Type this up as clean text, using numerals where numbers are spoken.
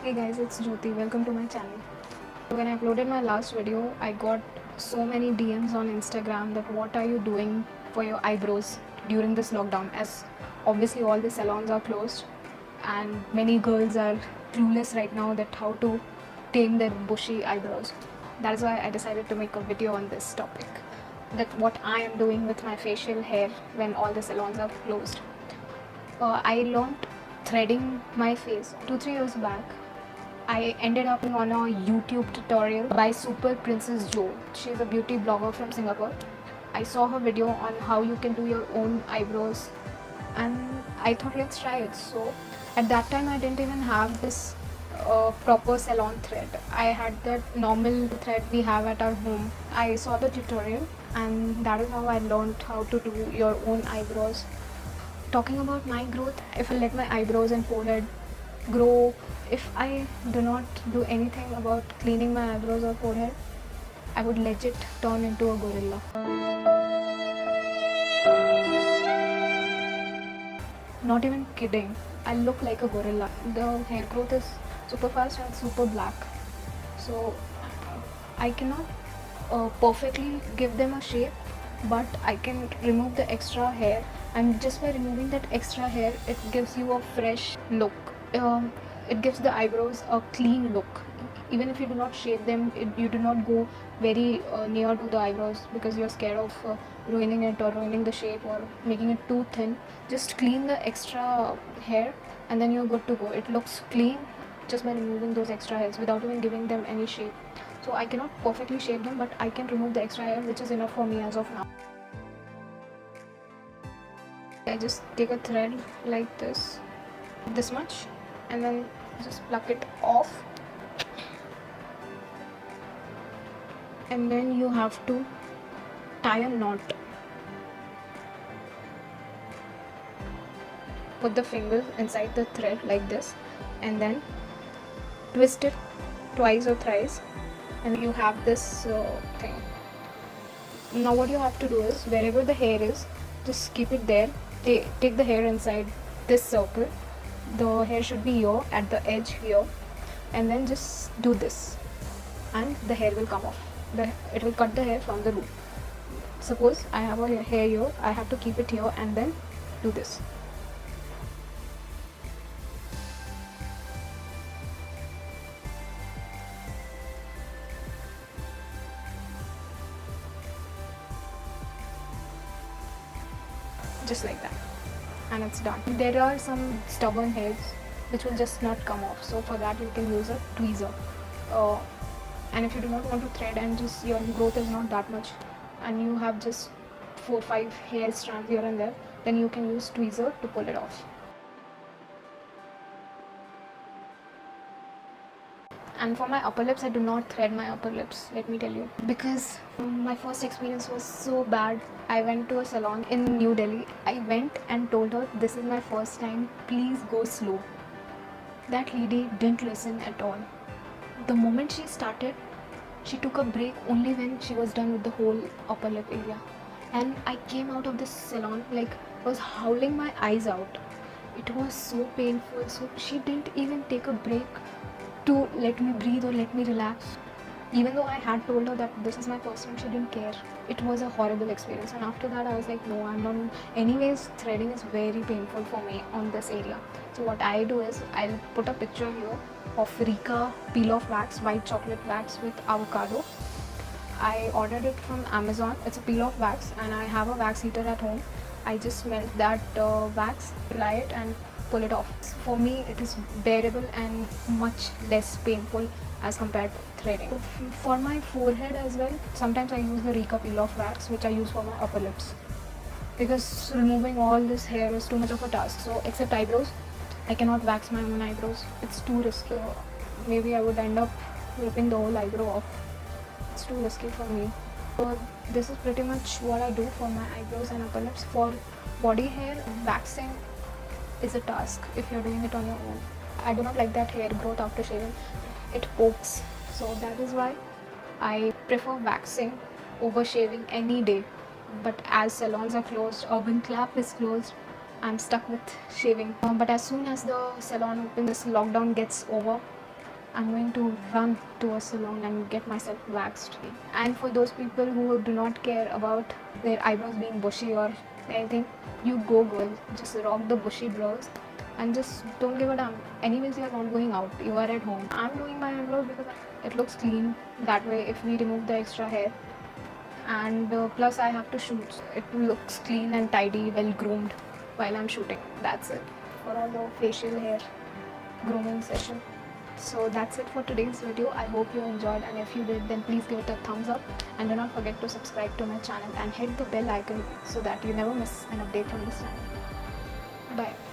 Hey guys, it's Jyoti. Welcome to my channel. When I uploaded my last video, I got so many DMs on Instagram that what are you doing for your eyebrows during this lockdown, as obviously all the salons are closed and many girls are clueless right now that how to tame their bushy eyebrows. That is why I decided to make a video on this topic, that what I am doing with my facial hair when all the salons are closed. I learned threading my face 2-3 years back. I ended up on a YouTube tutorial by Super Princess Jo. She's a beauty blogger from Singapore. I saw her video on how you can do your own eyebrows and I thought let's try it. So at that time I didn't even have this proper salon thread. I had that normal thread we have at our home. I saw the tutorial and that is how I learned how to do your own eyebrows. Talking about my growth, if I let my eyebrows and forehead grow, if I do not do anything about cleaning my eyebrows or forehead, I would legit turn into a gorilla. Not even kidding, I look like a gorilla. The hair growth is super fast and super black. So I cannot perfectly give them a shape, but I can remove the extra hair, and just by removing that extra hair it gives you a fresh look. It gives the eyebrows a clean look. Even if you do not shave them, you do not go very near to the eyebrows because you're scared of ruining it or ruining the shape or making it too thin. Just clean the extra hair and then you're good to go. It looks clean just by removing those extra hairs without even giving them any shape. So I cannot perfectly shave them, but I can remove the extra hair, which is enough for me as of now. I just take a thread like this much, and then just pluck it off. And then you have to tie a knot. Put the fingers inside the thread like this, and then twist it twice or thrice, and you have this thing. Now what you have to do is, wherever the hair is, just keep it there. Take the hair inside this circle. The hair should be here at the edge here, and then just do this, and the hair will come off. It will cut the hair from the root. Suppose I have a hair here, I have to keep it here and then do this. Just like that, and it's done. There are some stubborn hairs which will just not come off, so for that you can use a tweezer. And if you do not want to thread and just your growth is not that much and you have just 4-5 hair strands here and there, then you can use tweezer to pull it off. And for my upper lips, I do not thread my upper lips, let me tell you, because my first experience was so bad. I went to a salon in New Delhi. I went and told her, this is my first time, please go slow. That lady didn't listen at all. The moment she started, she took a break only when she was done with the whole upper lip area. And I came out of this salon like I was howling my eyes out. It was so painful. So she didn't even take a break to let me breathe or let me relax. Even though I had told her that this is my first time, she didn't care. It was a horrible experience. And after that, I was like, no, I'm not. Anyways, threading is very painful for me on this area. So what I do is, I'll put a picture here of Rika peel off wax, white chocolate wax with avocado. I ordered it from Amazon. It's a peel off wax, and I have a wax heater at home. I just melt that wax, apply it, and pull it off. For me, it is bearable and much less painful as compared to threading. For my forehead as well, sometimes I use the Rika peel off wax, which I use for my upper lips, because removing all this hair is too much of a task. So except eyebrows, I cannot wax my own eyebrows. It's too risky. Maybe I would end up ripping the whole eyebrow off. It's too risky for me. So this is pretty much what I do for my eyebrows and upper lips. For body hair, waxing is a task if you're doing it on your own. I do not like that hair growth after shaving. It pokes. So that is why I prefer waxing over shaving any day. But as salons are closed, Urban Clap is closed, I'm stuck with shaving. But as soon as the salon opens, this lockdown gets over, I'm going to run to a salon and get myself waxed. And for those people who do not care about their eyebrows being bushy or anything, you go girl. Just rock the bushy brows and just don't give a damn. Anyways, you are not going out. You are at home. I'm doing my eyebrows because it looks clean that way if we remove the extra hair. And plus I have to shoot. So it looks clean and tidy, well groomed while I'm shooting. That's it for all the facial hair grooming session. So that's it for today's video. I hope you enjoyed, and if you did, then please give it a thumbs up and do not forget to subscribe to my channel and hit the bell icon so that you never miss an update from this channel. Bye.